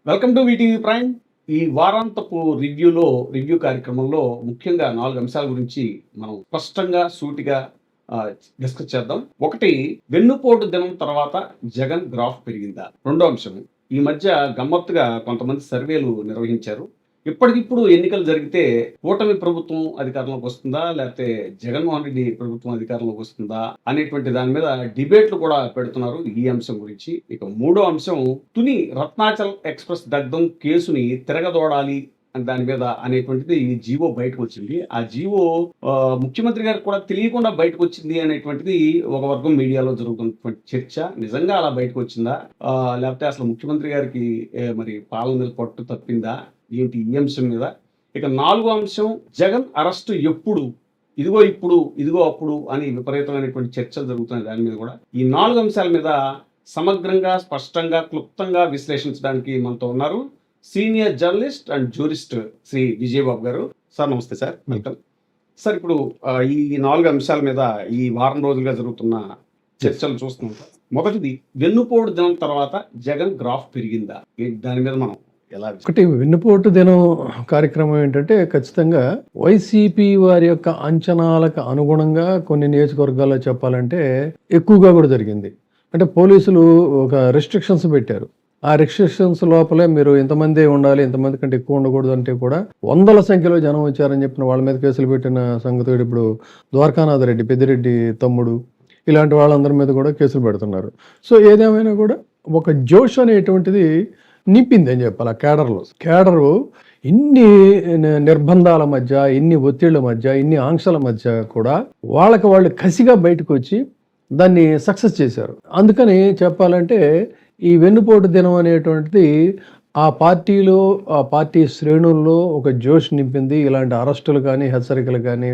Welcome to VTV prime. ఈ వారాంతపు review కార్యక్రమంలో ముఖ్యంగా 4 అంశాల గురించి మనం స్పష్టంగా, సూటిగా డిస్కస్ చేద్దాం. ఒకటి, వెన్నుపోటు దినం తర్వాత జగన్ గ్రాఫ్ పెరిగిందా? రెండో అంశం, ఈ మధ్య గమ్మత్తుగా కొంతమంది సర్వేలు నిర్వహించారు. ఇప్పటికిప్పుడు ఎన్నికలు జరిగితే కూటమి ప్రభుత్వం అధికారంలోకి వస్తుందా? లేకపోతే జగన్మోహన్ రెడ్డి ప్రభుత్వం అధికారంలోకి వస్తుందా? అనేటువంటి దాని మీద డిబేట్లు కూడా పెడుతున్నారు ఈ అంశం గురించి. ఇక మూడో అంశం, తుని రత్నాచల్ ఎక్స్‌ప్రెస్ దగ్ధం కేసుని తిరగదోడాలి అని దాని మీద అనేటువంటిది జీవో బయటకొచ్చింది. ఆ జీవో ముఖ్యమంత్రి గారికి కూడా తెలియకుండా బయటకొచ్చింది అనేటువంటిది ఒక వర్గం మీడియాలో జరుగుతున్నటువంటి చర్చ. నిజంగా అలా బయటకొచ్చిందా? లేకపోతే అసలు ముఖ్యమంత్రి గారికి మరి పాలన మీద పట్టు తప్పిందా? ఏంటి ఈ అంశం మీద? ఇక నాలుగో అంశం, జగన్ అరెస్టు ఎప్పుడు? ఇదిగో ఇప్పుడు, ఇదిగో అప్పుడు అని విపరీతమైనటువంటి చర్చలు జరుగుతున్నాయి దాని మీద కూడా. ఈ 4 అంశాల మీద సమగ్రంగా, స్పష్టంగా, క్లుప్తంగా విశ్లేషించడానికి మనతో ఉన్నారు senior journalist and jurist Shri Vijayababu గారు. సార్ నమస్తే సార్, వెల్కమ్. సార్, ఇప్పుడు ఈ 4 అంశాల మీద ఈ వారం రోజులుగా జరుగుతున్న చర్చలు చూస్తున్నాం సార్. మొదటిది, వెన్నుపోటు దినం తర్వాత జగన్ గ్రాఫ్ పెరిగిందా? దాని మీద మనం ఎలా? ఒకటి, వెన్నుపోటు దినం కార్యక్రమం ఏంటంటే ఖచ్చితంగా వైసీపీ వారి యొక్క అంచనాలకు అనుగుణంగా కొన్ని నియోజకవర్గాల్లో చెప్పాలంటే ఎక్కువగా కూడా జరిగింది. అంటే పోలీసులు ఒక రెస్ట్రిక్షన్స్ పెట్టారు. ఆ రెస్ట్రిక్షన్స్ లోపలే మీరు ఇంతమంది ఉండాలి, ఇంతమంది కంటే ఎక్కువ ఉండకూడదు అంటే కూడా వందల సంఖ్యలో జనం వచ్చారని చెప్పిన వాళ్ళ మీద కేసులు పెట్టిన సంగతి ఇప్పుడు ద్వారకానాథ్ రెడ్డి, పెద్దిరెడ్డి తమ్ముడు, ఇలాంటి వాళ్ళందరి మీద కూడా కేసులు పెడుతున్నారు. సో ఏదేమైనా కూడా ఒక జోష్ అనేటువంటిది నింపింది అని చెప్పాలి. ఆ కేడరు ఇన్ని నిర్బంధాల మధ్య, ఇన్ని ఒత్తిళ్ల మధ్య, ఇన్ని ఆంక్షల మధ్య కూడా వాళ్ళు కసిగా బయటకు వచ్చి దాన్ని సక్సెస్ చేశారు. అందుకని చెప్పాలంటే ఈ వెన్నుపోటు దినం అనేటువంటిది ఆ పార్టీలో, ఆ పార్టీ శ్రేణుల్లో ఒక జోష్ నింపింది. ఇలాంటి అరెస్టులు కానీ, హెచ్చరికలు కానీ,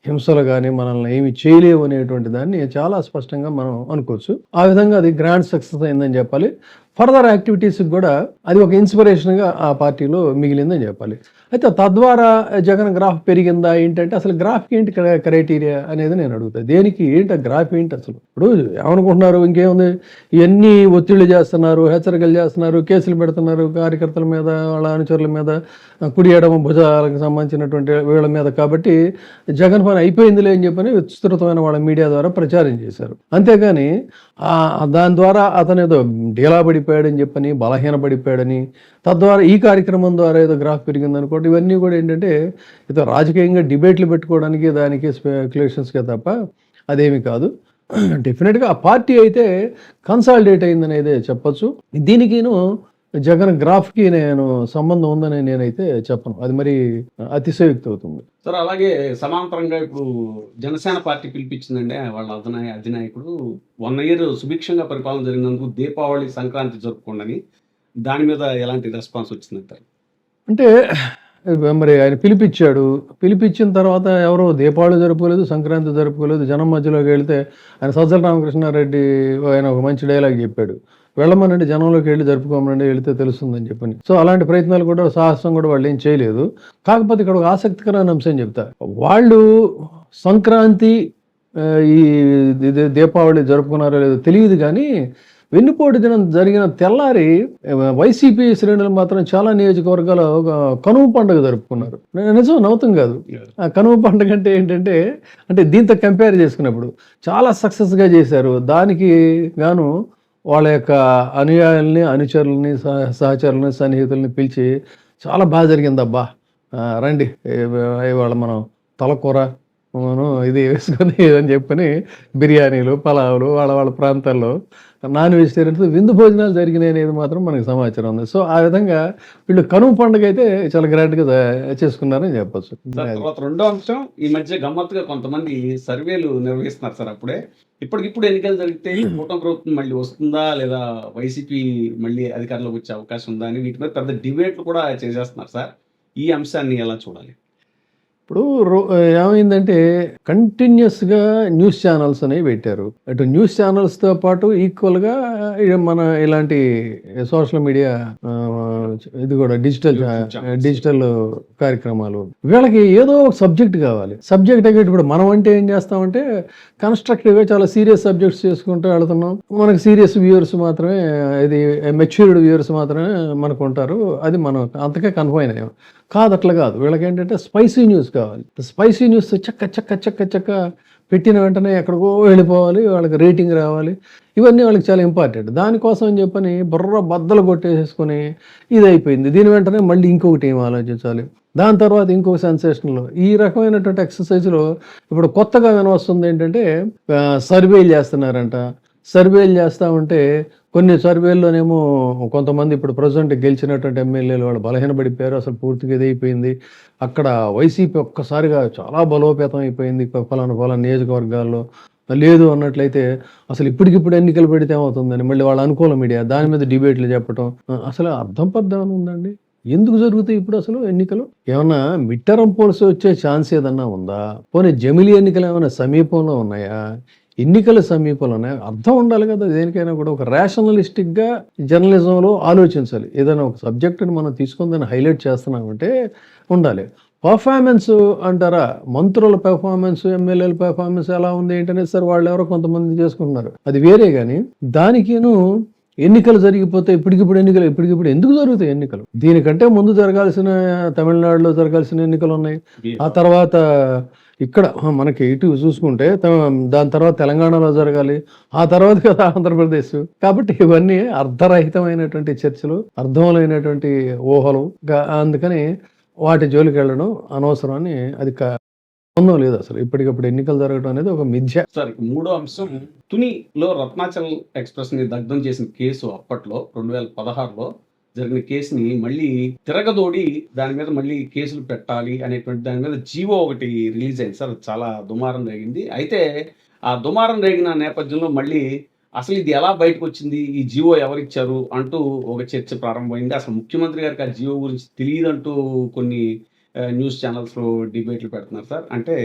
హింసలు కానీ మనల్ని ఏమి చేయలేవు అనేటువంటి దాన్ని చాలా స్పష్టంగా మనం అనుకోవచ్చు. ఆ విధంగా అది గ్రాండ్ సక్సెస్ అయిందని చెప్పాలి. ఫర్దర్ యాక్టివిటీస్కి కూడా అది ఒక ఇన్స్పిరేషన్గా ఆ పార్టీలో మిగిలిందని చెప్పాలి. అయితే తద్వారా జగన్ గ్రాఫ్ పెరిగిందా ఏంటంటే, అసలు గ్రాఫ్కి ఏంటి క్రైటీరియా అనేది నేను అడుగుతాను. దేనికి ఏంటి గ్రాఫ్ ఏంటి అసలు? ఇప్పుడు ఏమనుకుంటున్నారు, ఇంకేముంది, ఇవన్నీ ఒత్తిళ్లు చేస్తున్నారు, హెచ్చరికలు చేస్తున్నారు, కేసులు పెడుతున్నారు కార్యకర్తల మీద, వాళ్ళ అనుచరుల మీద, కుడి ఎడమ భుజాలకు సంబంధించినటువంటి వీళ్ళ మీద. కాబట్టి జగన్ పని అయిపోయిందిలే అని చెప్పని విస్తృతమైన వాళ్ళ మీడియా ద్వారా ప్రచారం చేశారు. అంతేగాని దాని ద్వారా అతను ఏదో డీలా పడిపోయాడని చెప్పని, బలహీనపడిపోయాడని, తద్వారా ఈ కార్యక్రమం ద్వారా ఏదో గ్రాఫ్ పెరిగింది అనుకోండి. ఇవన్నీ కూడా ఏంటంటే ఏదో రాజకీయంగా డిబేట్లు పెట్టుకోవడానికి, దానికి స్పెక్యులేషన్స్కే తప్ప అదేమి కాదు. డెఫినెట్గా ఆ పార్టీ అయితే కన్సాలిడేట్ అయిందనేదే చెప్పచ్చు. దీనికిను జగన్ గ్రాఫ్కి నేను సంబంధం ఉందని నేనైతే చెప్పను. అది మరి అతిశయోక్తి అవుతుంది సార్. అలాగే సమాంతరంగా ఇప్పుడు జనసేన పార్టీ పిలిపించిందండి వాళ్ళ అధినాయకుడు 1 ఇయర్ సుభిక్షంగా పరిపాలన జరిగినందుకు దీపావళి, సంక్రాంతి జరుపుకోండి. దాని మీద ఎలాంటి రెస్పాన్స్ వచ్చిందంటారు? అంటే మరి ఆయన పిలిపించిన తర్వాత ఎవరో దీపావళి జరుపుకోలేదు, సంక్రాంతి జరుపుకోలేదు. జనం మధ్యలోకి వెళితే ఆయన సజ్జల రామకృష్ణారెడ్డి ఆయన ఒక మంచి డైలాగ్ చెప్పాడు, వెళ్ళమనండి, జనంలోకి వెళ్ళి జరుపుకోమనండి, వెళితే తెలుస్తుందని చెప్పని. సో అలాంటి ప్రయత్నాలు కూడా, సాహసం కూడా వాళ్ళు ఏం చేయలేదు. కాకపోతే ఇక్కడ ఒక ఆసక్తికరమైన అంశం చెప్తా. వాళ్ళు సంక్రాంతి, ఈ దీపావళి జరుపుకున్నారో లేదో తెలియదు కానీ వెన్నుపోటు దినం జరిగిన తెల్లారి వైసీపీ శ్రేణులు మాత్రం చాలా నియోజకవర్గాలు కనుమ పండుగ జరుపుకున్నారు. నిజం, నవ్వుతం కాదు. ఆ కనుమ పండుగ అంటే ఏంటంటే, అంటే దీంతో కంపేర్ చేసుకున్నప్పుడు చాలా సక్సెస్గా చేశారు. దానికి గాను వాళ్ళ యొక్క అనుయాయుల్ని, అనుచరులని, సహచరులని, సన్నిహితుల్ని పిలిచి చాలా బాగా జరిగిందబ్బా, రండి ఇవాళ మనం తలకూర ఇది వేసుకొని అని చెప్పని బిర్యానీలు, పలావులు, వాళ్ళ ప్రాంతాల్లో నాన్ వెజిటేరియన్స్ విందు భోజనాలు జరిగినాయి అనేది మాత్రం మనకి సమాచారం ఉంది. సో ఆ విధంగా వీళ్ళు కనుమ పండుగ అయితే చాలా గ్రాండ్గా చేసుకున్నారని చెప్పచ్చు. తర్వాత రెండో అంశం, ఈ మధ్య గమ్మత్తుగా కొంతమంది సర్వేలు నిర్వహిస్తున్నారు సార్. అప్పుడే ఇప్పటికిప్పుడు ఎన్నికలు జరిగితే కూటమి ప్రభుత్వం మళ్ళీ వస్తుందా, లేదా వైసీపీ మళ్ళీ అధికారంలోకి వచ్చే అవకాశం ఉందా అని వీటి మీద పెద్ద డిబేట్లు కూడా చేసేస్తున్నారు సార్. ఈ అంశాన్ని ఎలా చూడాలి? ఇప్పుడు ఏమైందంటే కంటిన్యూస్గా న్యూస్ ఛానల్స్ అనేవి పెట్టారు. అటు న్యూస్ ఛానల్స్తో పాటు ఈక్వల్గా మన ఇలాంటి సోషల్ మీడియా ఇది కూడా డిజిటల్ YouTube channels. డిజిటల్ కార్యక్రమాలు. వీళ్ళకి ఏదో ఒక సబ్జెక్ట్ కావాలి. సబ్జెక్ట్ అయితే ఇప్పుడు మనం అంటే ఏం చేస్తామంటే కన్స్ట్రక్టివ్గా చాలా సీరియస్ సబ్జెక్ట్స్ చేసుకుంటూ వెళ్తున్నాం. మనకి సీరియస్ వ్యూవర్స్ మాత్రమే, ఇది మెచ్యూర్డ్ వ్యూవర్స్ మాత్రమే మనకు ఉంటారు. అది మనం అంతకే కన్ఫైన్ అయ్యాం. కాదు, అట్లా కాదు. వీళ్ళకి ఏంటంటే స్పైసీ న్యూస్ కావాలి. స్పైసీ న్యూస్ చక్క చక్క చక్క చక్క పెట్టిన వెంటనే ఎక్కడికో వెళ్ళిపోవాలి, వాళ్ళకి రేటింగ్ రావాలి. ఇవన్నీ వాళ్ళకి చాలా ఇంపార్టెంట్. దానికోసం అని చెప్పని బుర్ర బద్దలు కొట్టేసుకొని ఇది అయిపోయింది. దీని వెంటనే మళ్ళీ ఇంకొకటి ఏం ఆలోచించాలి, దాని తర్వాత ఇంకొక సెన్సేషన్లో. ఈ రకమైనటువంటి ఎక్సర్సైజ్లో ఇప్పుడు కొత్తగా వినవస్తుంది ఏంటంటే సర్వేలు చేస్తున్నారంట. సర్వేలు చేస్తూ ఉంటే కొన్ని సర్వేల్లోనేమో కొంతమంది ఇప్పుడు ప్రజెంట్ గెలిచినటువంటి ఎమ్మెల్యేలు వాళ్ళు బలహీనపడిపోయారు, అసలు పూర్తిగా ఇదైపోయింది. అక్కడ వైసీపీ ఒక్కసారిగా చాలా బలోపేతం అయిపోయింది ఫలానా నియోజకవర్గాల్లో. లేదు అన్నట్లయితే అసలు ఇప్పటికిప్పుడు ఎన్నికలు పెడితే ఏమవుతుందని మళ్ళీ వాళ్ళ అనుకూల మీడియా దాని మీద డిబేట్లు చెప్పటం. అసలు అర్థం పర్థం ఏమైనా ఉందండి? ఎందుకు జరుగుతాయి ఇప్పుడు అసలు ఎన్నికలు? ఏమన్నా మిడ్ టర్మ్ పోల్స్ వచ్చే ఛాన్స్ ఏదన్నా ఉందా? పోనీ జమిలీ ఎన్నికలు ఏమైనా సమీపంలో ఉన్నాయా? ఎన్నికల సమీపంలో ఉన్నాయి. అర్థం ఉండాలి కదా దేనికైనా కూడా. ఒక రేషనలిస్టిక్గా జర్నలిజంలో ఆలోచించాలి. ఏదైనా ఒక సబ్జెక్టుని మనం తీసుకొని దాన్ని హైలైట్ చేస్తున్నామంటే ఉండాలి. పర్ఫార్మెన్స్ అంటారా, మంత్రుల పెర్ఫార్మెన్స్, ఎమ్మెల్యేల పెర్ఫార్మెన్స్ ఎలా ఉంది ఏంటనేది సరే వాళ్ళు ఎవరో కొంతమంది చేసుకుంటున్నారు, అది వేరే. కానీ దానికిను ఎన్నికలు జరిగిపోతే ఇప్పటికిప్పుడు ఎందుకు జరుగుతాయి ఎన్నికలు? దీనికంటే ముందు జరగాల్సిన తమిళనాడులో జరగాల్సిన ఎన్నికలు ఉన్నాయి. ఆ తర్వాత ఇక్కడ మనకి ఇటు చూసుకుంటే దాని తర్వాత తెలంగాణలో జరగాలి, ఆ తర్వాత కదా ఆంధ్రప్రదేశ్. కాబట్టి ఇవన్నీ అర్ధరహితమైనటువంటి చర్చలు, అర్థంలేనటువంటి ఊహలు. అందుకని వాటి జోలికి వెళ్ళడం అనవసరం అని అది సంబంధం లేదు అసలు. ఇప్పటికప్పుడు ఎన్నికలు జరగడం అనేది ఒక మిథ్య. సార్, మూడో అంశం, తునిలో రత్నాచల్ ఎక్స్ప్రెస్ ని దగ్ధం చేసిన కేసు అప్పట్లో 2016లో జరిగిన కేసుని మళ్ళీ తిరగదోడి దాని మీద మళ్ళీ కేసులు పెట్టాలి అనేటువంటి దాని మీద జీవో ఒకటి రిలీజ్ అయింది సార్. చాలా దుమారం రేగింది. అయితే ఆ దుమారం రేగిన నేపథ్యంలో మళ్ళీ అసలు ఇది ఎలా బయటకు వచ్చింది, ఈ జీవో ఎవరిచ్చారు అంటూ ఒక చర్చ ప్రారంభమైంది. అసలు ముఖ్యమంత్రి గారికి ఆ జీవో గురించి తెలియదంటూ కొన్ని న్యూస్ ఛానల్స్లో డిబేట్లు పెడుతున్నారు సార్. అంటే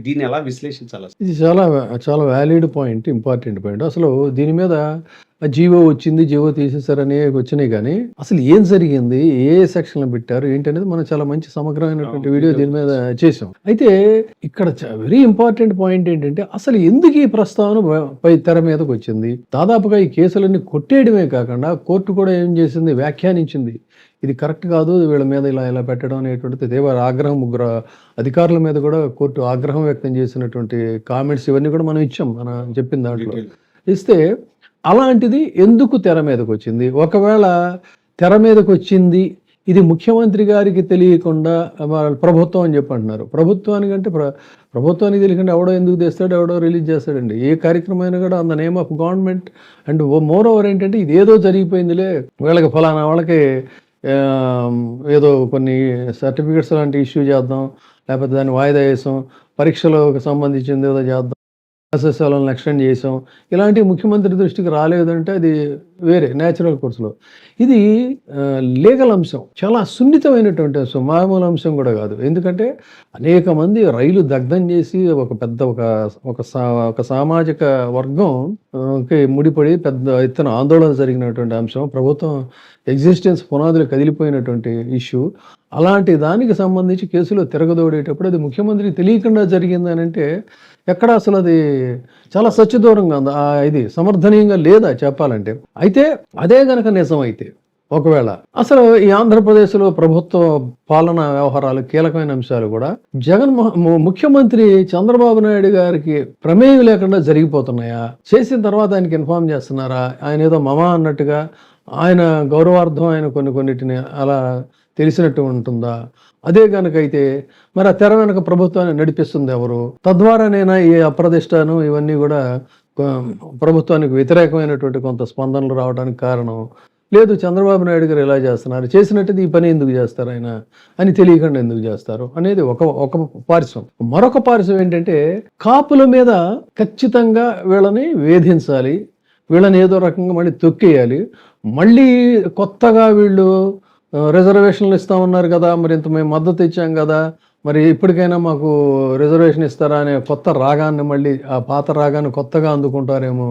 దీన్ని ఎలా విశ్లేషించాలి? ఇది చాలా చాలా వ్యాలిడ్ పాయింట్, ఇంపార్టెంట్ పాయింట్. అసలు దీని మీద జీవో వచ్చింది, జీవో తీసేసారని వచ్చినాయి. కానీ అసలు ఏం జరిగింది, ఏ సెక్షన్లో పెట్టారు ఏంటనేది మనం చాలా మంచి సమగ్రమైనటువంటి వీడియో దీని మీద చేసాం. అయితే ఇక్కడ వెరీ ఇంపార్టెంట్ పాయింట్ ఏంటంటే అసలు ఎందుకు ఈ ప్రస్తావన పై తెర మీదకి వచ్చింది? దాదాపుగా ఈ కేసులన్నీ కొట్టేయడమే కాకుండా కోర్టు కూడా ఏం చేసింది, వ్యాఖ్యానించింది. ఇది కరెక్ట్ కాదు, వీళ్ళ మీద ఇలా పెట్టడం అనేటువంటిది తీవ్ర ఆగ్రహం, ముగ్గురు అధికారుల మీద కూడా కోర్టు ఆగ్రహం వ్యక్తం చేసినటువంటి కామెంట్స్ ఇవన్నీ కూడా మనం ఇచ్చాం, మనం చెప్పిన దాంట్లో ఇస్తే. అలాంటిది ఎందుకు తెర మీదకి వచ్చింది? ఒకవేళ తెర మీదకి వచ్చింది ఇది ముఖ్యమంత్రి గారికి తెలియకుండా ప్రభుత్వం అని చెప్పి అంటున్నారు. ప్రభుత్వానికంటే ప్రభుత్వానికి తెలియకుండా ఎవడో ఎందుకు తెస్తాడు, ఎవడో రిలీజ్ చేస్తాడండి. ఏ కార్యక్రమం అయినా కూడా on the name of government. And more over ఏంటంటే ఇది ఏదో జరిగిపోయిందిలే, వీళ్ళకి ఫలానా వాళ్ళకి ఏదో కొన్ని సర్టిఫికెట్స్ లాంటి ఇష్యూ చేద్దాం, లేకపోతే దాన్ని వాయిదా వేసాం, పరీక్షలకు సంబంధించింది ఏదో చేద్దాం, ఎస్ఎస్ఎల్ని ఎక్స్టెండ్ చేసాం, ఇలాంటి ముఖ్యమంత్రి దృష్టికి రాలేదంటే అది వేరే న్యాచురల్ కోర్సులో. ఇది లీగల్ అంశం, చాలా సున్నితమైనటువంటి అంశం, మామూలు అంశం కూడా కాదు. ఎందుకంటే అనేక మంది రైలు దగ్ధం చేసి ఒక పెద్ద ఒక సామాజిక వర్గంకి ముడిపడి పెద్ద ఎత్తున ఆందోళన జరిగినటువంటి అంశం, ప్రభుత్వం ఎగ్జిస్టెన్స్ పునాదులు కదిలిపోయినటువంటి ఇష్యూ. అలాంటి దానికి సంబంధించి కేసులో తిరగదోడేటప్పుడు అది ముఖ్యమంత్రి తెలియకుండా జరిగిందని అంటే ఎక్కడ అసలు అది చాలా సత్యదూరంగా ఉంది. ఇది సమర్థనీయంగా లేదా చెప్పాలంటే. అయితే అదే గనక నిజమైతే ఒకవేళ అసలు ఈ ఆంధ్రప్రదేశ్లో ప్రభుత్వ పాలనా వ్యవహారాలు కీలకమైన అంశాలు కూడా ముఖ్యమంత్రి చంద్రబాబు నాయుడు గారికి ప్రమేయం లేకుండా జరిగిపోతున్నాయా? చేసిన తర్వాత ఆయనకి ఇన్ఫార్మ్ చేస్తున్నారా? ఆయన ఏదో మమా అన్నట్టుగా ఆయన గౌరవార్థం ఆయన కొన్నిటిని అలా తెలిసినట్టు ఉంటుందా? అదే కనుకైతే మరి ఆ తెర వెనక ప్రభుత్వాన్ని నడిపిస్తుంది ఎవరు? తద్వారానైనా ఈ అప్రదిష్టాను ఇవన్నీ కూడా ప్రభుత్వానికి వ్యతిరేకమైనటువంటి కొంత స్పందనలు రావడానికి కారణం. లేదు, చంద్రబాబు నాయుడు గారు ఎలా చేస్తున్నారు, చేసినట్టు ఈ పని ఎందుకు చేస్తారు ఆయన అని తెలియకుండా ఎందుకు చేస్తారు అనేది ఒక పార్శ్వం. మరొక పార్శ్వం ఏంటంటే కాపుల మీద ఖచ్చితంగా వీళ్ళని వేధించాలి, వీళ్ళని ఏదో రకంగా మళ్ళీ తొక్కేయాలి. మళ్ళీ కొత్తగా వీళ్ళు రిజర్వేషన్లు ఇస్తామన్నారు కదా, మరి ఇంత మేము మద్దతు ఇచ్చాం కదా, మరి ఇప్పటికైనా మాకు రిజర్వేషన్ ఇస్తారా అనే కొత్త రాగాన్ని మళ్ళీ ఆ పాత రాగాన్ని కొత్తగా అందుకుంటారేమో.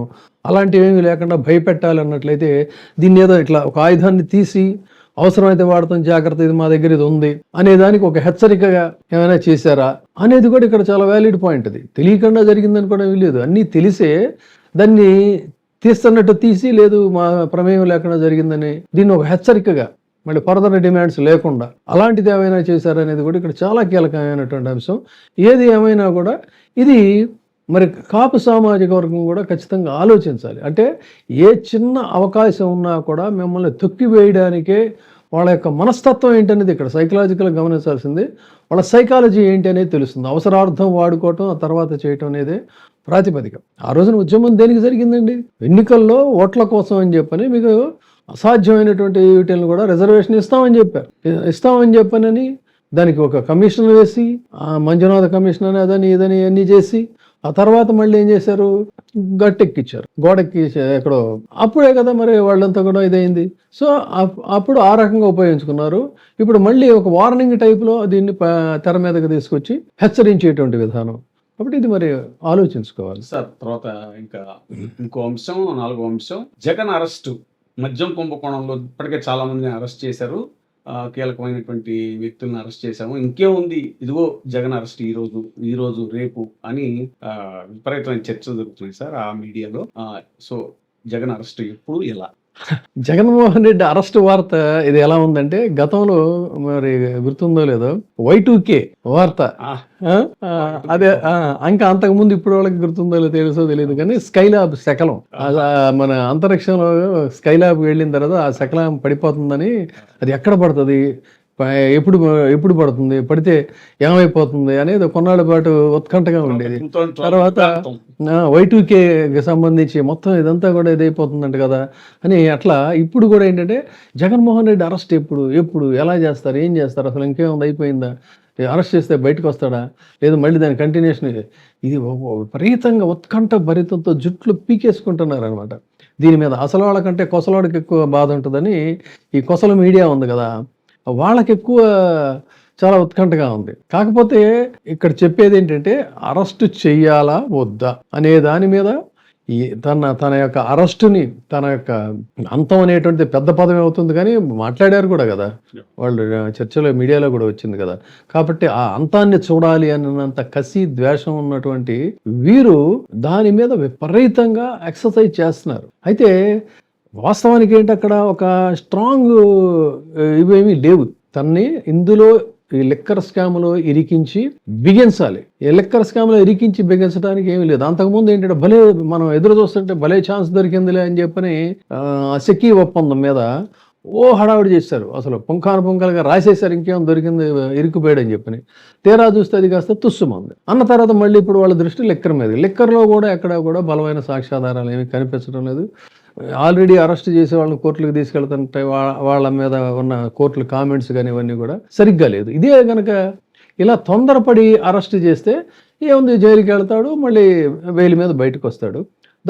అలాంటివి ఏమీ లేకుండా భయపెట్టాలి అన్నట్లయితే దీన్ని ఏదో ఇట్లా ఒక ఆయుధాన్ని తీసి అవసరమైతే వాడతాం, జాగ్రత్త, ఇది మా దగ్గర ఇది ఉంది అనే దానికి ఒక హెచ్చరికగా ఏమైనా చేశారా అనేది కూడా ఇక్కడ చాలా వ్యాలిడ్ పాయింట్. అది తెలియకుండా జరిగిందని కూడా లేదు, అన్నీ తెలిసే దాన్ని తీస్తున్నట్టు తీసి, లేదు మా ప్రమేయం లేకుండా జరిగిందని దీన్ని ఒక హెచ్చరికగా, మళ్ళీ ఫర్దర్ డిమాండ్స్ లేకుండా అలాంటిది ఏమైనా చేశారనేది కూడా ఇక్కడ చాలా కీలకమైనటువంటి అంశం. ఏది ఏమైనా కూడా ఇది మరి కాపు సామాజిక వర్గం కూడా ఖచ్చితంగా ఆలోచించాలి. అంటే ఏ చిన్న అవకాశం ఉన్నా కూడా మిమ్మల్ని తొక్కివేయడానికే వాళ్ళ యొక్క మనస్తత్వం ఏంటనేది ఇక్కడ సైకలాజికల్గా గమనించాల్సింది. వాళ్ళ సైకాలజీ ఏంటి అనేది తెలుస్తుంది. అవసరార్థం వాడుకోవటం, ఆ తర్వాత చేయటం అనేది ప్రాతిపదిక. ఆ రోజున ఉద్యమం దేనికి జరిగిందండి? ఎన్నికల్లో ఓట్ల కోసం అని చెప్పని మీకు అసాధ్యమైనటువంటి వీటిని కూడా రిజర్వేషన్ ఇస్తామని చెప్పనని దానికి ఒక కమిషన్ వేసి, మంజునాథ కమిషన్ అని అదని ఇదని అన్నీ చేసి, ఆ తర్వాత మళ్ళీ ఏం చేశారు? గట్టెక్కిచ్చారు, గోడెక్కి ఎక్కడో. అప్పుడే కదా మరి వాళ్ళంతా కూడా ఇదైంది. సో అప్పుడు ఆ రకంగా ఉపయోగించుకున్నారు. ఇప్పుడు మళ్ళీ ఒక వార్నింగ్ టైప్లో దీన్ని తెర మీదకి తీసుకొచ్చి హెచ్చరించేటువంటి విధానం. కాబట్టి ఇది మరి ఆలోచించుకోవాలి సార్. తర్వాత ఇంకో అంశం, 4వ అంశం, జగన్ అరెస్టు. మద్యం కుంభకోణంలో ఇప్పటికే చాలా మందిని అరెస్ట్ చేశారు, కీలకమైనటువంటి వ్యక్తులను అరెస్ట్ చేశాము. ఇంకేముంది, ఇదిగో జగన్ అరెస్ట్ ఈ రోజు రేపు అని విపరీతమైన చర్చలు జరుగుతున్నాయి సార్ ఆ మీడియాలో. సో జగన్ అరెస్ట్ ఎప్పుడు, ఎలా? జగన్మోహన్ రెడ్డి అరెస్ట్ వార్త ఇది ఎలా ఉందంటే, గతంలో మరి గుర్తుందో లేదో Y2K వార్త, అదే ఇంకా అంతకుముందు ఇప్పుడు వాళ్ళకి గుర్తుందో లేదో తెలుసో తెలియదు కానీ, స్కైలాబ్ శకలం, మన అంతరిక్షంలో స్కైలాబ్ వెళ్ళిన తర్వాత ఆ శకలం పడిపోతుందని, అది ఎక్కడ పడుతుంది, ఎప్పుడు పడుతుంది, పడితే ఏమైపోతుంది అనేది కొన్నాళ్ళ పాటు ఉత్కంఠగా ఉండేది. తర్వాత Y2Kకి సంబంధించి మొత్తం ఇదంతా కూడా ఇదైపోతుందంట కదా అని. అట్లా ఇప్పుడు కూడా ఏంటంటే జగన్మోహన్ రెడ్డి అరెస్ట్ ఎప్పుడు ఎలా చేస్తారు, ఏం చేస్తారు, అసలు ఇంకేముంది, అయిపోయిందా, అరెస్ట్ చేస్తే బయటకు వస్తాడా, లేదు మళ్ళీ దాని కంటిన్యూషన్. ఇది విపరీతంగా ఉత్కంఠ భరితంతో జుట్లు పీకేసుకుంటున్నారు అనమాట. దీని మీద అసలు వాళ్ళకంటే కొసలోడికి ఎక్కువ బాధ ఉంటుందని ఈ కొసల మీడియా ఉంది కదా, వాళ్ళకి ఎక్కువ చాలా ఉత్కంఠగా ఉంది. కాకపోతే ఇక్కడ చెప్పేది ఏంటంటే, అరెస్టు చెయ్యాలా వద్దా అనే దాని మీద తన యొక్క అరెస్టుని, తన యొక్క అంతం అనేటువంటి పెద్ద పదం అవుతుంది కానీ మాట్లాడారు కూడా కదా వాళ్ళు, చర్చలో మీడియాలో కూడా వచ్చింది కదా. కాబట్టి ఆ అంతాన్ని చూడాలి అన్నంత కసి, ద్వేషం ఉన్నటువంటి వీరు దాని మీద విపరీతంగా ఎక్సర్సైజ్ చేస్తున్నారు. అయితే వాస్తవానికి ఏంటి, అక్కడ ఒక స్ట్రాంగ్ ఇవేమీ లేవు. తన్ని ఇందులో ఈ లిక్కర్ స్కామ్లో ఇరికించి బిగించాలి. ఈ లిక్కర్ స్కామ్లో ఇరికించి బిగించడానికి ఏమీ లేదు. అంతకుముందు ఏంటంటే భలే మనం ఎదురు చూస్తుంటే భలే ఛాన్స్ దొరికిందిలే అని చెప్పని సెకీ ఒప్పందం మీద హడావిడి చేశారు. అసలు పుంఖానుపుంఖాలుగా రాసేశారు, ఇంకేం దొరికింది, ఇరుక్కుపోయాడని చెప్పని. తీరా చూస్తే అది కాస్త తుస్సుమంది. అన్న తర్వాత మళ్ళీ ఇప్పుడు వాళ్ళ దృష్టి లిక్కర్ మీద. లిక్కర్లో కూడా ఎక్కడ కూడా బలమైన సాక్ష్యాధారాలు ఏమీ కనిపించడం లేదు. ఆల్రెడీ అరెస్ట్ చేసే వాళ్ళని కోర్టులకు తీసుకెళ్తుంటే వాళ్ళ మీద ఉన్న కోర్టుల కామెంట్స్ కానీ ఇవన్నీ కూడా సరిగ్గా లేదు. ఇదే కనుక ఇలా తొందరపడి అరెస్ట్ చేస్తే ఏముంది, జైలుకి వెళ్తాడు, మళ్ళీ బెయిల్ మీద బయటకు వస్తాడు.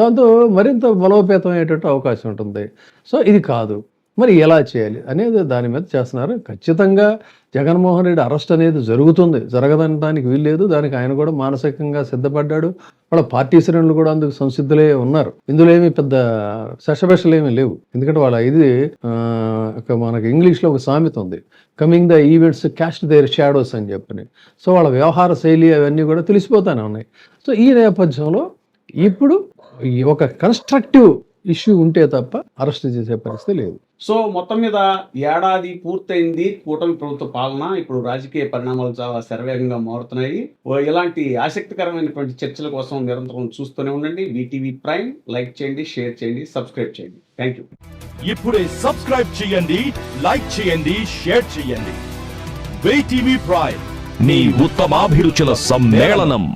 దాంతో మరింత బలోపేతం అయ్యేటట్టు అవకాశం ఉంటుంది. సో ఇది కాదు, మరి ఎలా చేయాలి అనేది దాని మీద చేస్తున్నారు. ఖచ్చితంగా జగన్మోహన్ రెడ్డి అరెస్ట్ అనేది జరుగుతుంది, జరగదనడానికి వీల్లేదు. దానికి ఆయన కూడా మానసికంగా సిద్ధపడ్డాడు. వాళ్ళ పార్టీ శ్రేణులు కూడా అందుకు సంసిద్ధులే ఉన్నారు. ఇందులో ఏమి పెద్ద శశభేషలు ఏమీ లేవు. ఎందుకంటే వాళ్ళ ఇది మనకి ఇంగ్లీష్లో ఒక సామెత ఉంది, coming the events cast their shadows అని చెప్పని. సో వాళ్ళ వ్యవహార శైలి అవన్నీ కూడా తెలిసిపోతానే ఉన్నాయి. సో ఈ నేపథ్యంలో ఇప్పుడు ఒక కన్స్ట్రక్టివ్ ఇష్యూ ఉంటే తప్ప అరెస్ట్ చేసే పరిస్థితి లేదు. సో మొత్తం మీద ఏడాది పూర్తయింది కూటమి ప్రభుత్వ పాలన. ఇప్పుడు రాజకీయ పరిణామాలు చాలా శరవేగంగా మారుతున్నాయి. ఇలాంటి ఆసక్తికరమైనటువంటి చర్చల కోసం నిరంతరం చూస్తూనే ఉండండి. VTV prime. లైక్ చేయండి, షేర్ చేయండి, సబ్స్క్రైబ్ చేయండి. Thank you. ఇప్పుడే సబ్స్క్రైబ్ చేయండి, లైక్ చేయండి, షేర్ చేయండి. VTV ప్రైమ్, మీ ఉత్తమాభిరుచుల సమ్మేళనం.